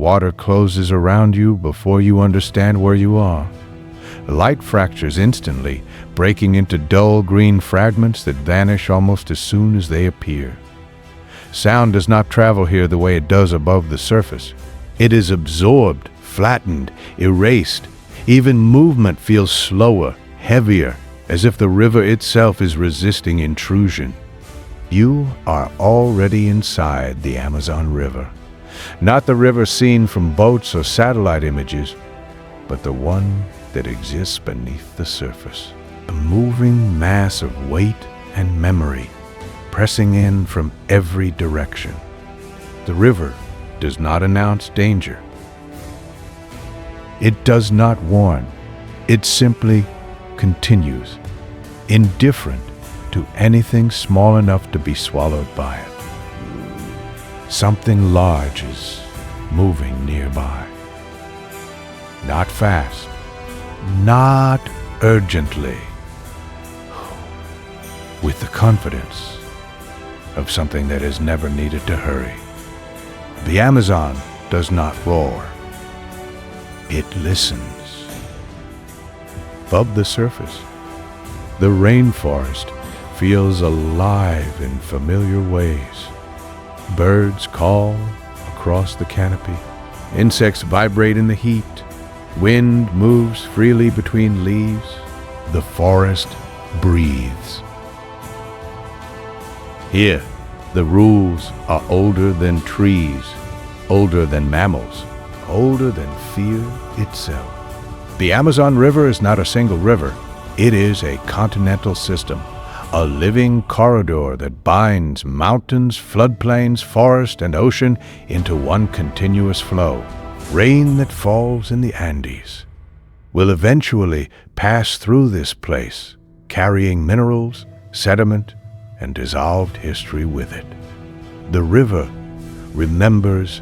water closes around you before you understand where you are. Light fractures instantly, breaking into dull green fragments that vanish almost as soon as they appear. Sound does not travel here the way it does above the surface. It is absorbed, flattened, erased. Even movement feels slower, heavier, as if the river itself is resisting intrusion. You are already inside the Amazon River. Not the river seen from boats or satellite images, but the one that exists beneath the surface. A moving mass of weight and memory, pressing in from every direction. The river does not announce danger. It does not warn. It simply continues, indifferent to anything small enough to be swallowed by it. Something large is moving nearby. Not fast, not urgently, with the confidence of something that has never needed to hurry. The Amazon does not roar. It listens. Above the surface, the rainforest feels alive in familiar ways. Birds call across the canopy. Insects vibrate in the heat. Wind moves freely between leaves. The forest breathes. Here, the rules are older than trees, older than mammals, older than fear itself. The Amazon River is not a single river. It is a continental system, a living corridor that binds mountains, floodplains, forest, and ocean into one continuous flow. Rain that falls in the Andes will eventually pass through this place, carrying minerals, sediment, and dissolved history with it. The river remembers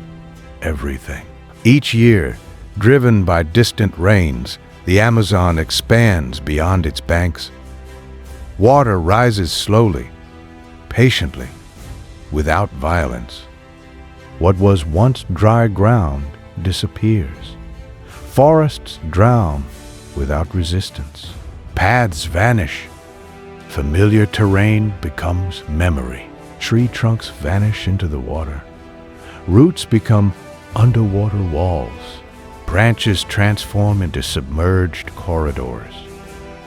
everything. Each year, driven by distant rains, the Amazon expands beyond its banks. Water rises slowly, patiently, without violence. What was once dry ground disappears. Forests drown without resistance. Paths vanish. Familiar terrain becomes memory. Tree trunks vanish into the water. Roots become underwater walls. Branches transform into submerged corridors.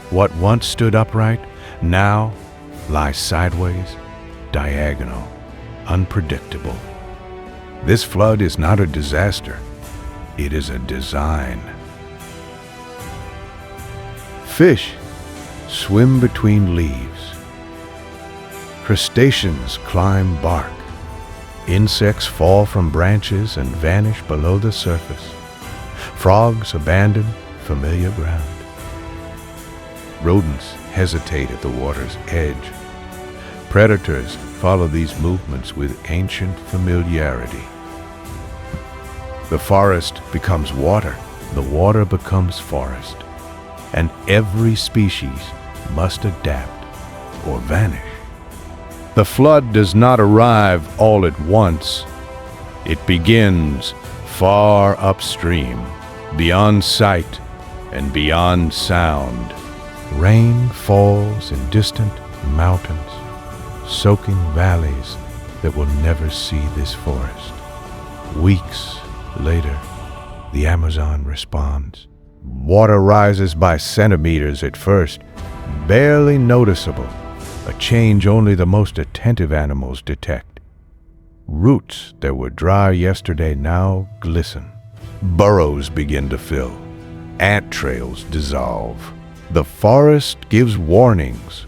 What once stood upright now lies sideways, diagonal, unpredictable. This flood is not a disaster. It is a design. Fish swim between leaves. Crustaceans climb bark. Insects fall from branches and vanish below the surface. Frogs abandon familiar ground. Rodents hesitate at the water's edge. Predators follow these movements with ancient familiarity. The forest becomes water, the water becomes forest, and every species must adapt or vanish. The flood does not arrive all at once. It begins far upstream, beyond sight and beyond sound. Rain falls in distant mountains, soaking valleys that will never see this forest. Weeks later, the Amazon responds. Water rises by centimeters at first, barely noticeable, a change only the most attentive animals detect. Roots that were dry yesterday now glisten. Burrows begin to fill. Ant trails dissolve. The forest gives warnings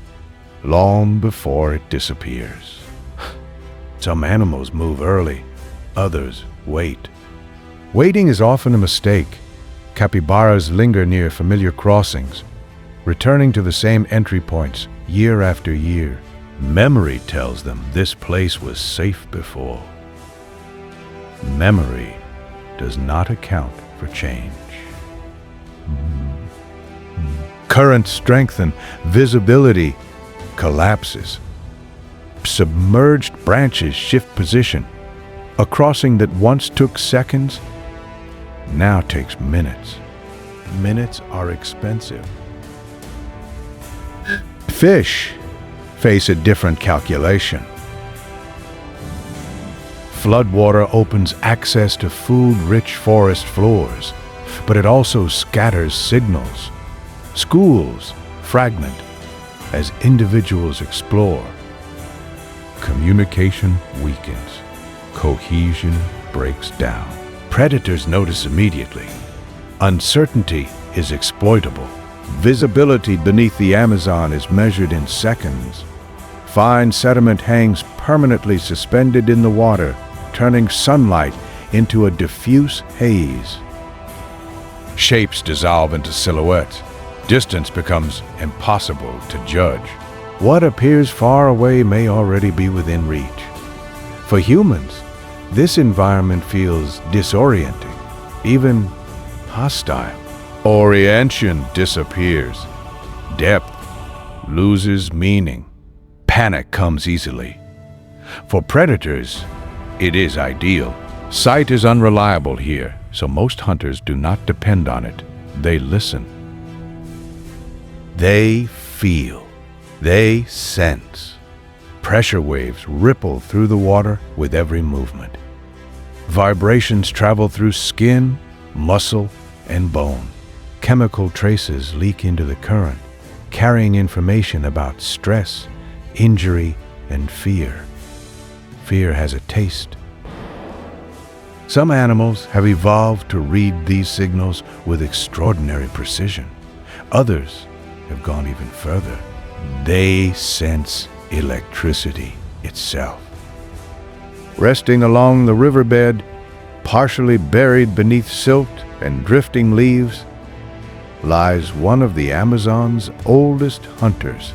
long before it disappears. Some animals move early, others wait. Waiting is often a mistake. Capybaras linger near familiar crossings, returning to the same entry points year after year. Memory tells them this place was safe before. Memory does not account for change. Currents strengthen, visibility collapses. Submerged branches shift position. A crossing that once took seconds now takes minutes. Minutes are expensive. Fish face a different calculation. Floodwater opens access to food-rich forest floors, but it also scatters signals. Schools fragment as individuals explore. Communication weakens. Cohesion breaks down. Predators notice immediately. Uncertainty is exploitable. Visibility beneath the Amazon is measured in seconds. Fine sediment hangs permanently suspended in the water, turning sunlight into a diffuse haze. Shapes dissolve into silhouettes. Distance becomes impossible to judge. What appears far away may already be within reach. For humans, this environment feels disorienting, even hostile. Orientation disappears. Depth loses meaning. Panic comes easily. For predators, it is ideal. Sight is unreliable here, so most hunters do not depend on it. They listen. They feel. They sense. Pressure waves ripple through the water with every movement. Vibrations travel through skin, muscle, and bone. Chemical traces leak into the current, carrying information about stress, injury, and fear. Fear has a taste. Some animals have evolved to read these signals with extraordinary precision. Others have gone even further. They sense electricity itself. Resting along the riverbed, partially buried beneath silt and drifting leaves, lies one of the Amazon's oldest hunters,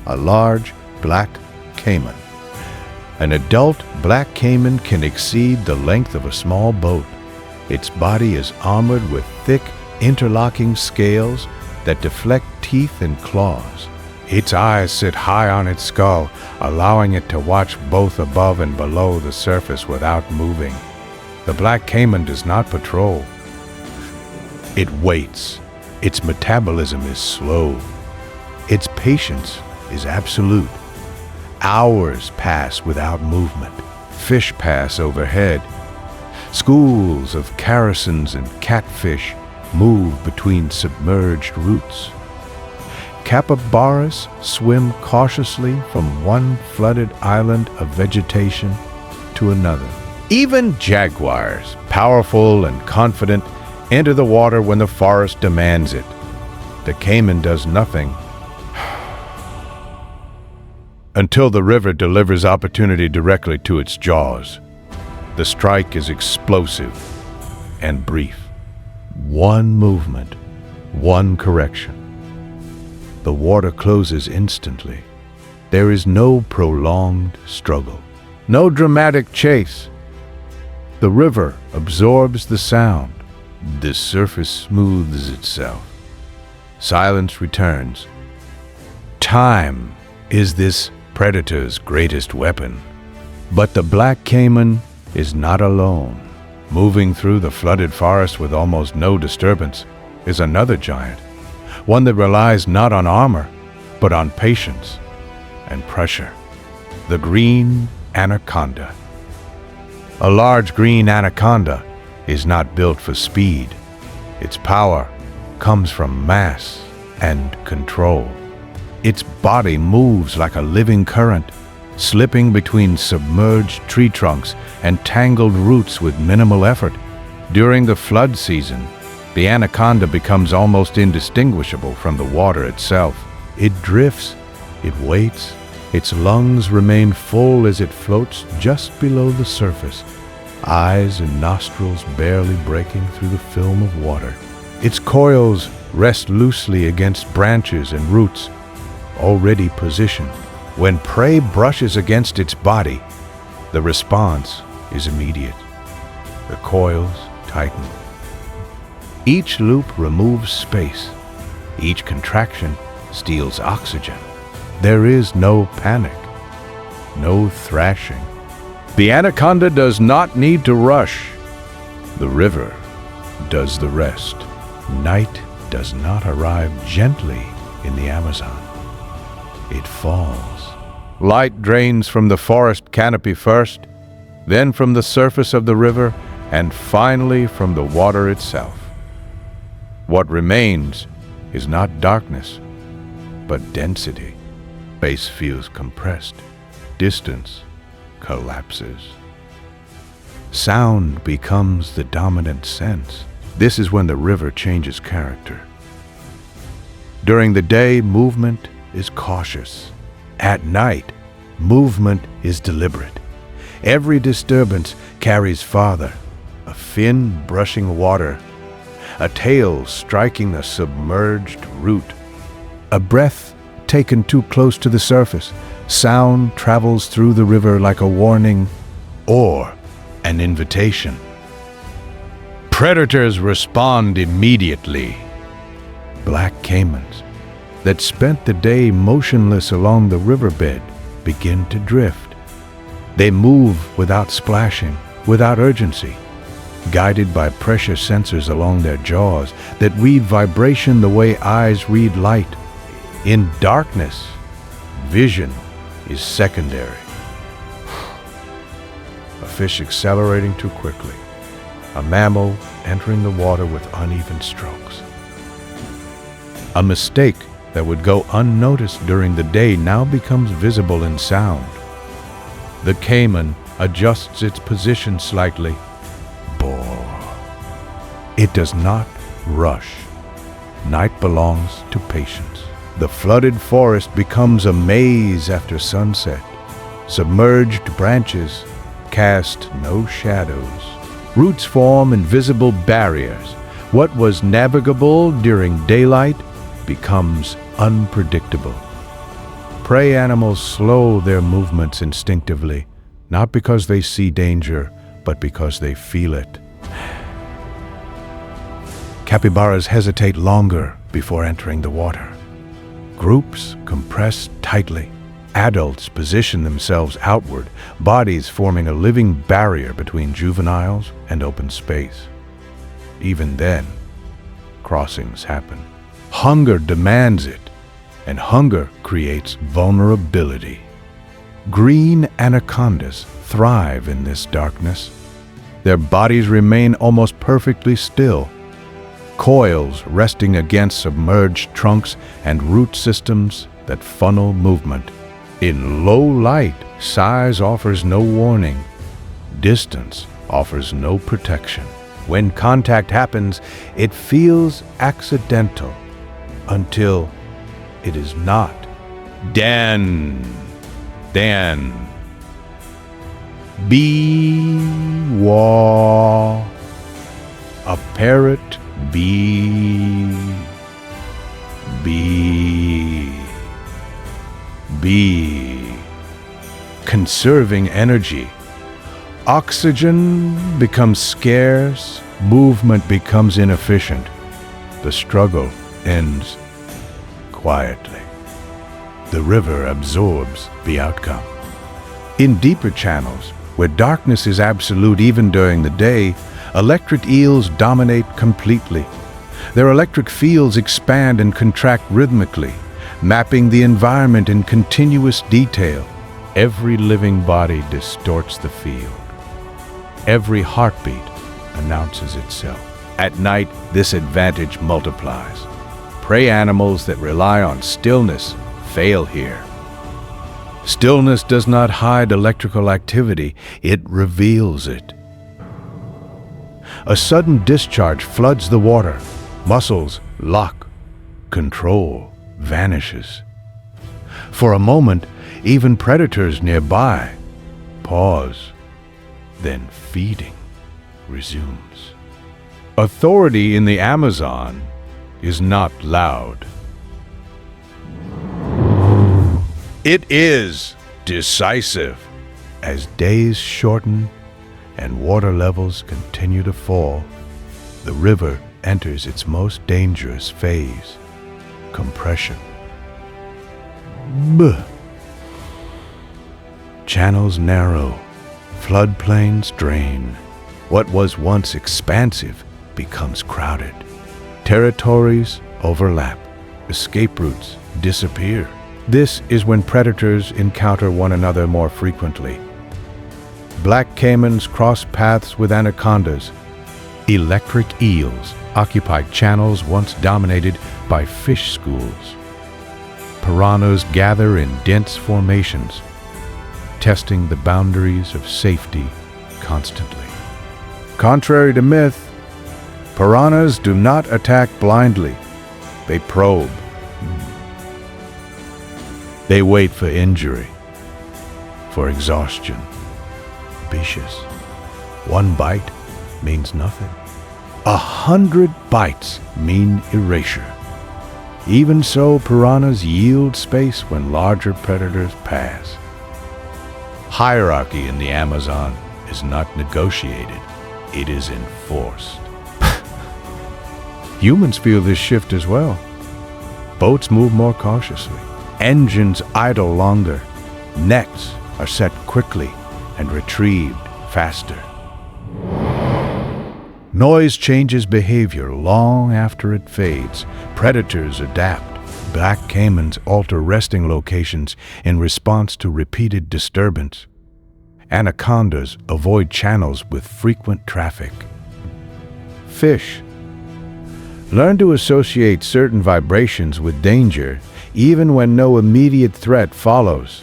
a large black caiman. An adult black caiman can exceed the length of a small boat. Its body is armored with thick, interlocking scales that deflect teeth and claws. Its eyes sit high on its skull, allowing it to watch both above and below the surface without moving. The black caiman does not patrol. It waits. Its metabolism is slow. Its patience is absolute. Hours pass without movement. Fish pass overhead. Schools of characins and catfish move between submerged roots. Capybaras swim cautiously from one flooded island of vegetation to another. Even jaguars, powerful and confident, enter the water when the forest demands it. The caiman does nothing until the river delivers opportunity directly to its jaws. The strike is explosive and brief. One movement, one correction. The water closes instantly. There is no prolonged struggle, no dramatic chase. The river absorbs the sound. The surface smooths itself. Silence returns. Time is this predator's greatest weapon. But the black caiman is not alone. Moving through the flooded forest with almost no disturbance is another giant, one that relies not on armor, but on patience and pressure. The green anaconda. A large green anaconda is not built for speed. Its power comes from mass and control. Its body moves like a living current, slipping between submerged tree trunks and tangled roots with minimal effort. During the flood season, the anaconda becomes almost indistinguishable from the water itself. It drifts, it waits, its lungs remain full as it floats just below the surface, eyes and nostrils barely breaking through the film of water. Its coils rest loosely against branches and roots, already positioned. When prey brushes against its body, the response is immediate. The coils tighten. Each loop removes space. Each contraction steals oxygen. There is no panic, no thrashing. The anaconda does not need to rush. The river does the rest. Night does not arrive gently in the Amazon. It falls. Light drains from the forest canopy first, then from the surface of the river, and finally from the water itself. What remains is not darkness, but density. Space feels compressed. Distance collapses. Sound becomes the dominant sense. This is when the river changes character. During the day, movement is cautious. At night, movement is deliberate. Every disturbance carries farther. A fin brushing water, a tail striking the submerged root, a breath taken too close to the surface. Sound travels through the river like a warning or an invitation. Predators respond immediately. Black caimans that spent the day motionless along the riverbed begin to drift. They move without splashing, without urgency, guided by pressure sensors along their jaws that read vibration the way eyes read light. In darkness, vision is secondary. A fish accelerating too quickly, a mammal entering the water with uneven strokes. A mistake that would go unnoticed during the day now becomes visible in sound. The caiman adjusts its position slightly. It does not rush. Night belongs to patience. The flooded forest becomes a maze after sunset. Submerged branches cast no shadows. Roots form invisible barriers. What was navigable during daylight becomes unpredictable. Prey animals slow their movements instinctively, not because they see danger, but because they feel it. Capybaras hesitate longer before entering the water. Groups compress tightly. Adults position themselves outward, bodies forming a living barrier between juveniles and open space. Even then, crossings happen. Hunger demands it, and hunger creates vulnerability. Green anacondas thrive in this darkness. Their bodies remain almost perfectly still. Coils resting against submerged trunks and root systems that funnel movement. In low light, size offers no warning. Distance offers no protection. When contact happens, it feels accidental until it is not. Be-wa. A parrot be conserving energy. Oxygen becomes scarce, movement becomes inefficient. The struggle ends quietly. The river absorbs the outcome. In deeper channels, where darkness is absolute even during the day, electric eels dominate completely. Their electric fields expand and contract rhythmically, mapping the environment in continuous detail. Every living body distorts the field. Every heartbeat announces itself. At night, this advantage multiplies. Prey animals that rely on stillness fail here. Stillness does not hide electrical activity, it reveals it. A sudden discharge floods the water. Muscles lock. Control vanishes. For a moment, even predators nearby pause. Then feeding resumes. Authority in the Amazon is not loud. It is decisive. As days shorten and water levels continue to fall, the river enters its most dangerous phase, compression. Channels narrow, floodplains drain. What was once expansive becomes crowded. Territories overlap. Escape routes disappear. This is when predators encounter one another more frequently. Black caimans cross paths with anacondas. Electric eels occupy channels once dominated by fish schools. Piranhas gather in dense formations, testing the boundaries of safety constantly. Contrary to myth, piranhas do not attack blindly. They probe. They wait for injury, for exhaustion. Vicious. One bite means nothing. 100 bites mean erasure. Even so, piranhas yield space when larger predators pass. Hierarchy in the Amazon is not negotiated, it is enforced. Humans feel this shift as well. Boats move more cautiously. Engines idle longer. Nets are set quickly and retrieved faster. Noise changes behavior long after it fades. Predators adapt. Black caimans alter resting locations in response to repeated disturbance. Anacondas avoid channels with frequent traffic. Fish learn to associate certain vibrations with danger, even when no immediate threat follows.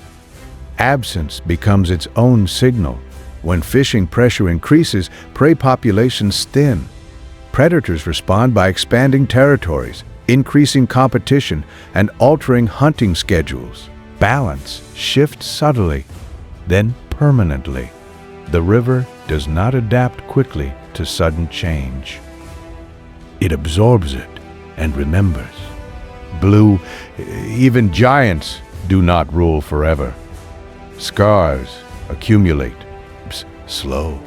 Absence becomes its own signal. When fishing pressure increases, prey populations thin. Predators respond by expanding territories, increasing competition, and altering hunting schedules. Balance shifts subtly, then permanently. The river does not adapt quickly to sudden change. It absorbs it and remembers. Blue, even giants do not rule forever. Scars accumulate, slow.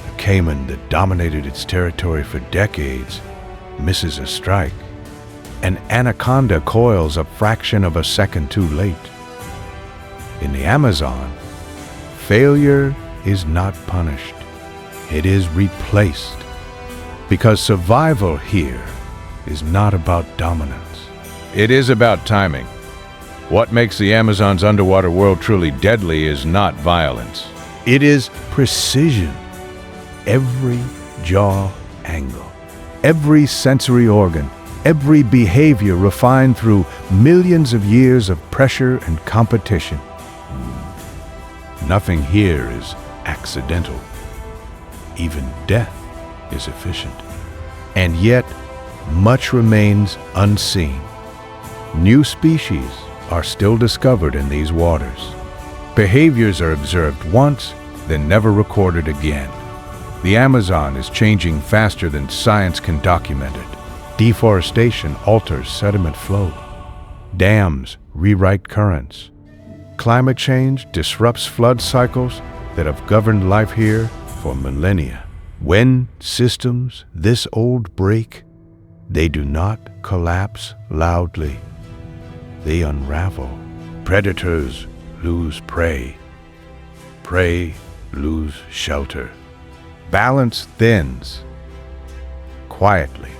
A caiman that dominated its territory for decades misses a strike. An anaconda coils a fraction of a second too late. In the Amazon, failure is not punished. It is replaced. Because survival here is not about dominance. It is about timing. What makes the Amazon's underwater world truly deadly is not violence. It is precision. Every jaw angle, every sensory organ, every behavior refined through millions of years of pressure and competition. Nothing here is accidental. Even death is efficient. And yet, much remains unseen. New species are still discovered in these waters. Behaviors are observed once, then never recorded again. The Amazon is changing faster than science can document it. Deforestation alters sediment flow. Dams rewrite currents. Climate change disrupts flood cycles that have governed life here for millennia. When systems this old break, they do not collapse loudly. They unravel. Predators lose prey. Prey lose shelter. Balance thins. Quietly.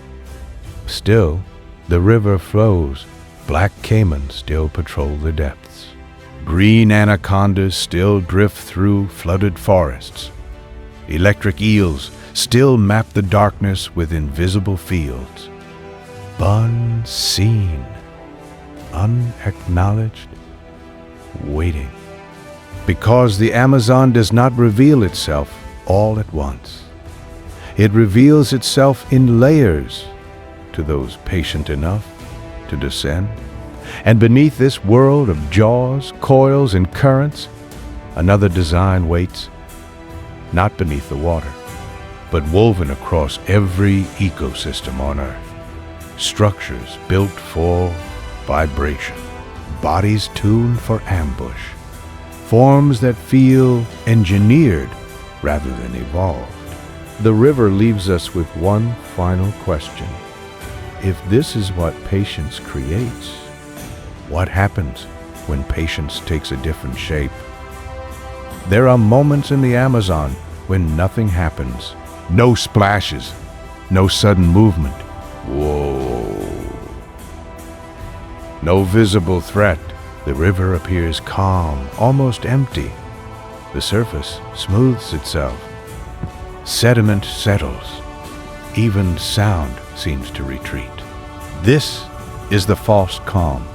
Still, the river flows. Black caimans still patrol the depths. Green anacondas still drift through flooded forests. Electric eels still map the darkness with invisible fields. Unseen, unacknowledged, waiting. Because the Amazon does not reveal itself all at once. It reveals itself in layers to those patient enough to descend. And beneath this world of jaws, coils, and currents, another design waits, not beneath the water, but woven across every ecosystem on Earth. Structures built for vibration, bodies tuned for ambush, forms that feel engineered rather than evolved. The river leaves us with one final question. If this is what patience creates, what happens when patience takes a different shape? There are moments in the Amazon when nothing happens. No splashes, no sudden movement. Whoa. No visible threat. The river appears calm, almost empty. The surface smooths itself. Sediment settles. Even sound seems to retreat. This is the false calm.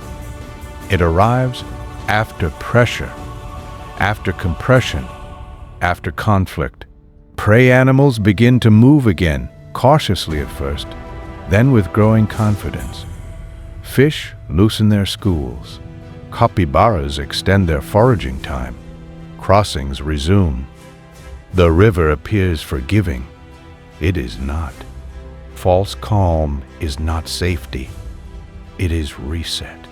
It arrives after pressure, after compression, after conflict. Prey animals begin to move again, cautiously at first, then with growing confidence. Fish loosen their schools. Capybaras extend their foraging time. Crossings resume. The river appears forgiving. It is not. False calm is not safety. It is reset.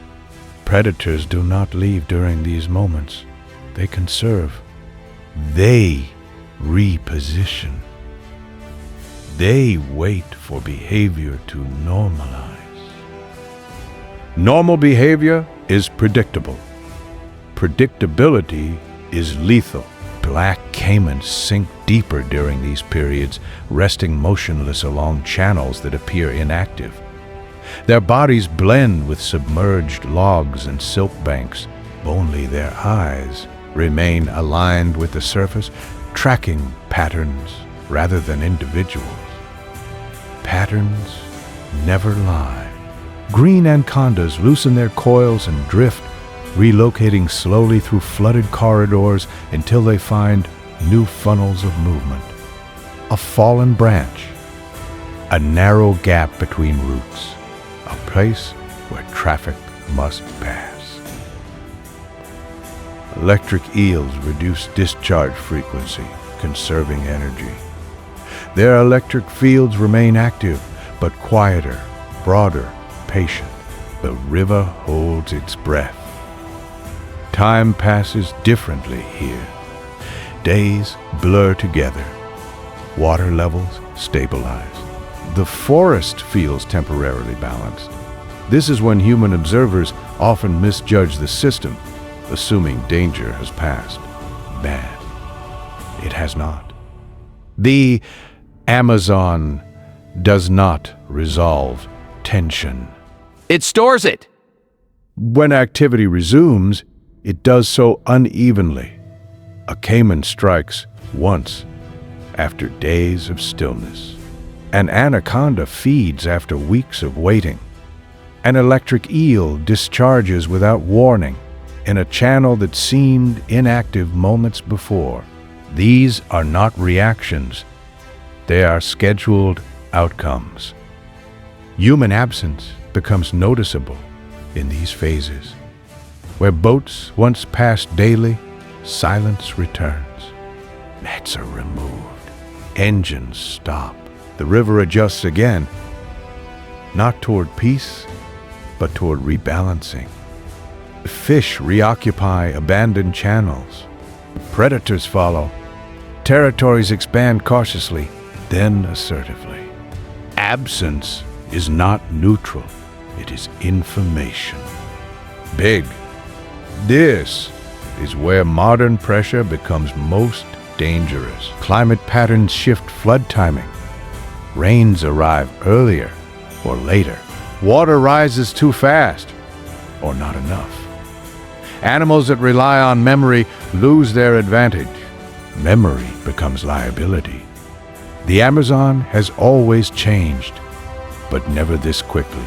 Predators do not leave during these moments. They conserve. They reposition. They wait for behavior to normalize. Normal behavior is predictable. Predictability is lethal. Black caimans sink deeper during these periods, resting motionless along channels that appear inactive. Their bodies blend with submerged logs and silt banks. Only their eyes remain aligned with the surface, tracking patterns rather than individuals. Patterns never lie. Green anacondas loosen their coils and drift, relocating slowly through flooded corridors until they find new funnels of movement. A fallen branch, a narrow gap between roots, a place where traffic must pass. Electric eels reduce discharge frequency, conserving energy. Their electric fields remain active, but quieter, broader, patient. The river holds its breath. Time passes differently here. Days blur together. Water levels stabilize. The forest feels temporarily balanced. This is when human observers often misjudge the system, assuming danger has passed. Bad. It has not. The Amazon does not resolve tension. It stores it. When activity resumes, it does so unevenly. A caiman strikes once after days of stillness. An anaconda feeds after weeks of waiting. An electric eel discharges without warning in a channel that seemed inactive moments before. These are not reactions. They are scheduled outcomes. Human absence becomes noticeable in these phases. Where boats once passed daily, silence returns. Nets are removed. Engines stop. The river adjusts again, not toward peace, but toward rebalancing. Fish reoccupy abandoned channels. Predators follow. Territories expand cautiously, then assertively. Absence is not neutral. It is information. Big. This is where modern pressure becomes most dangerous. Climate patterns shift flood timing. Rains arrive earlier or later. Water rises too fast or not enough. Animals that rely on memory lose their advantage. Memory becomes liability. The Amazon has always changed, but never this quickly.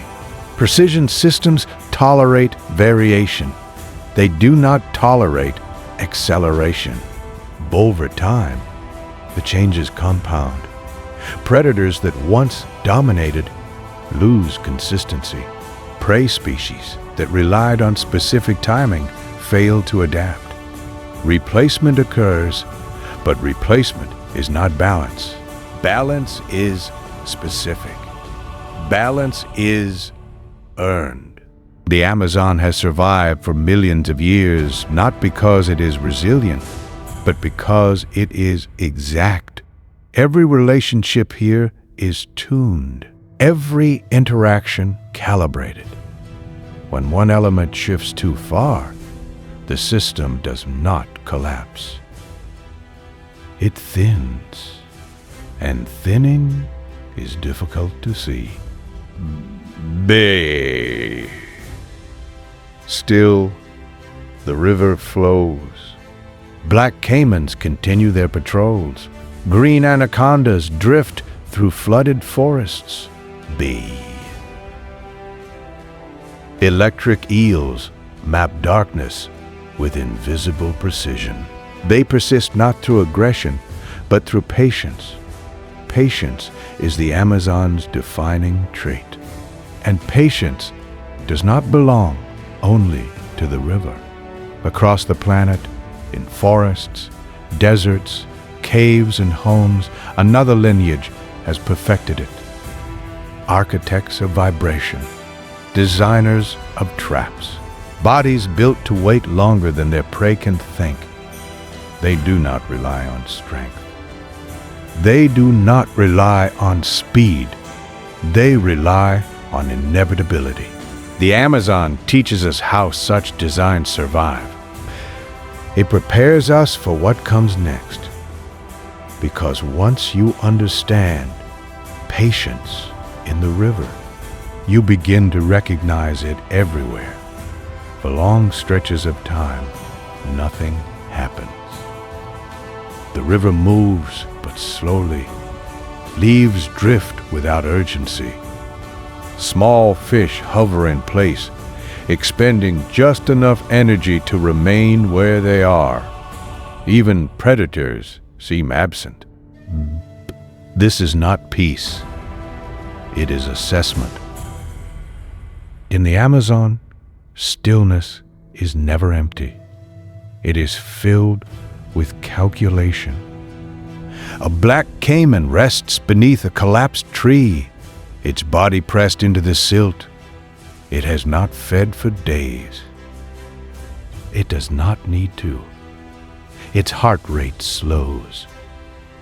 Precision systems tolerate variation. They do not tolerate acceleration. Over time, the changes compound. Predators that once dominated lose consistency. Prey species that relied on specific timing fail to adapt. Replacement occurs, but replacement is not balance. Balance is specific. Balance is earned. The Amazon has survived for millions of years, not because it is resilient, but because it is exact. Every relationship here is tuned. Every interaction calibrated. When one element shifts too far, the system does not collapse. It thins, and thinning is difficult to see. Bay. Still, the river flows. Black caimans continue their patrols. Green anacondas drift through flooded forests. B. Electric eels map darkness with invisible precision. They persist not through aggression, but through patience. Patience is the Amazon's defining trait. And patience does not belong only to the river. Across the planet, in forests, deserts, caves, and homes, another lineage has perfected it. Architects of vibration, designers of traps, bodies built to wait longer than their prey can think. They do not rely on strength. They do not rely on speed. They rely on inevitability. The Amazon teaches us how such designs survive. It prepares us for what comes next. Because once you understand patience in the river, you begin to recognize it everywhere. For long stretches of time, nothing happens. The river moves, but slowly. Leaves drift without urgency. Small fish hover in place, expending just enough energy to remain where they are. Even predators seem absent. This is not peace. It is assessment. In the Amazon, stillness is never empty. It is filled with calculation. A black caiman rests beneath a collapsed tree, its body pressed into the silt. It has not fed for days. It does not need to. Its heart rate slows.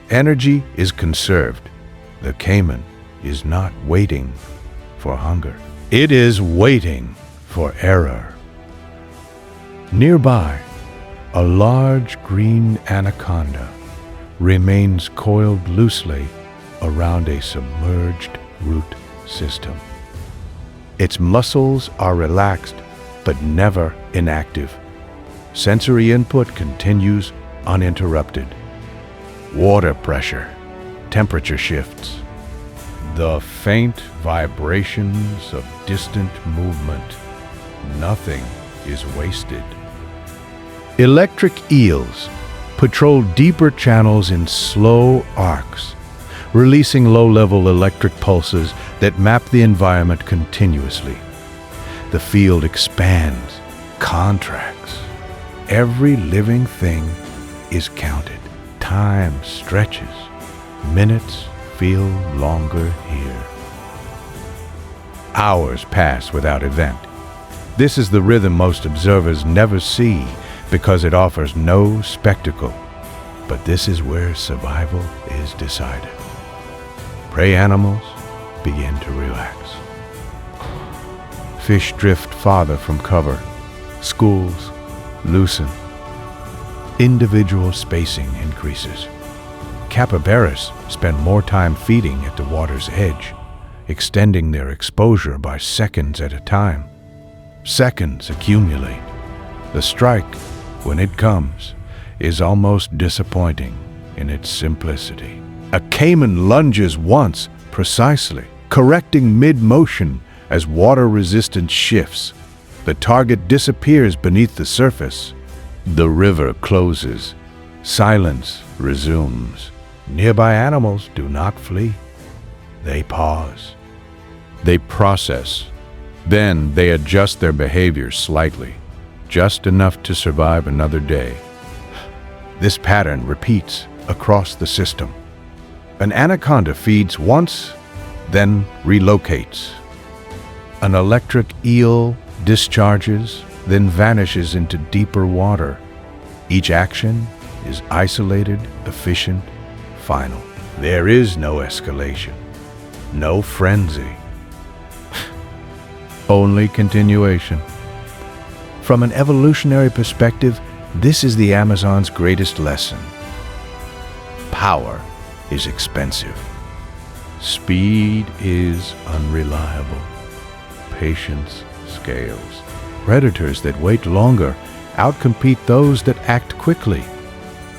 Energy is conserved. The caiman is not waiting for hunger. It is waiting for error. Nearby, a large green anaconda remains coiled loosely around a submerged root system. Its muscles are relaxed, but never inactive. Sensory input continues uninterrupted. Water pressure, temperature shifts, the faint vibrations of distant movement. Nothing is wasted. Electric eels patrol deeper channels in slow arcs, releasing low-level electric pulses that map the environment continuously. The field expands, contracts. Every living thing is counted. Time stretches. Minutes feel longer here. Hours pass without event. This is the rhythm most observers never see because it offers no spectacle. But this is where survival is decided. Prey animals begin to relax. Fish drift farther from cover. Schools loosen. Individual spacing increases. Capybaras spend more time feeding at the water's edge, extending their exposure by seconds at a time. Seconds accumulate. The strike, when it comes, is almost disappointing in its simplicity. A caiman lunges once, precisely, correcting mid-motion as water resistance shifts. The target disappears beneath the surface. The river closes. Silence resumes. Nearby animals do not flee. They pause. They process. Then they adjust their behavior slightly, just enough to survive another day. This pattern repeats across the system. An anaconda feeds once, then relocates. An electric eel discharges, then vanishes into deeper water. Each action is isolated, efficient, final. There is no escalation, no frenzy, only continuation. From an evolutionary perspective, this is the Amazon's greatest lesson. Power is expensive. Speed is unreliable. Patience scales. Predators that wait longer outcompete those that act quickly.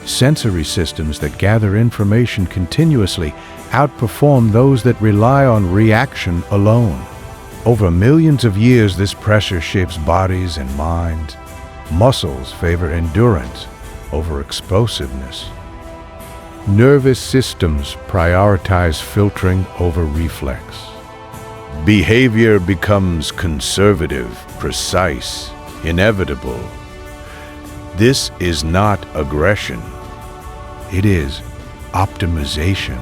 Sensory systems that gather information continuously outperform those that rely on reaction alone. Over millions of years, this pressure shapes bodies and minds. Muscles favor endurance over explosiveness. Nervous systems prioritize filtering over reflex. Behavior becomes conservative, precise, inevitable. This is not aggression. It is optimization.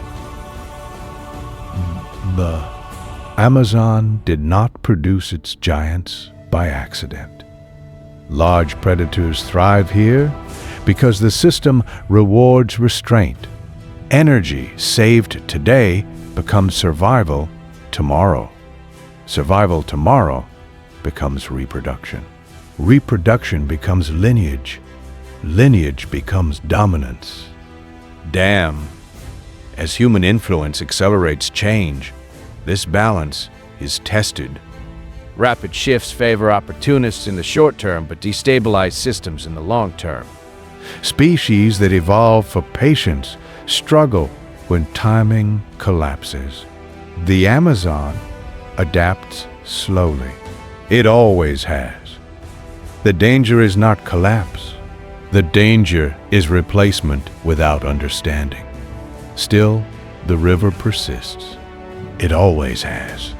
The Amazon did not produce its giants by accident. Large predators thrive here because the system rewards restraint. Energy saved today becomes survival tomorrow. Survival tomorrow becomes reproduction. Reproduction becomes lineage. Lineage becomes dominance. Damn. As human influence accelerates change, this balance is tested. Rapid shifts favor opportunists in the short term but destabilize systems in the long term. Species that evolve for patience struggle when timing collapses. The Amazon adapts slowly. It always has. The danger is not collapse. The danger is replacement without understanding. Still, the river persists. It always has.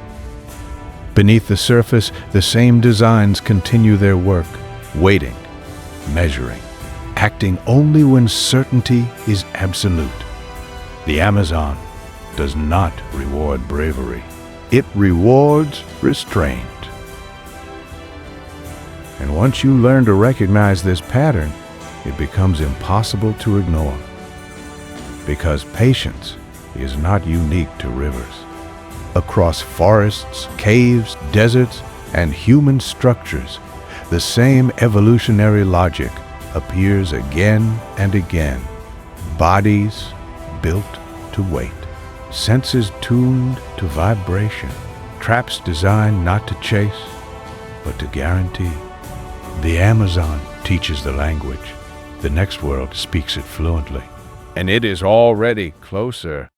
Beneath the surface, the same designs continue their work, waiting, measuring, acting only when certainty is absolute. The Amazon does not reward bravery. It rewards restraint. And once you learn to recognize this pattern, it becomes impossible to ignore. Because patience is not unique to rivers. Across forests, caves, deserts, and human structures, the same evolutionary logic appears again and again. Bodies built to wait. Senses tuned to vibration. Traps designed not to chase, but to guarantee. The Amazon teaches the language. The next world speaks it fluently. And it is already closer.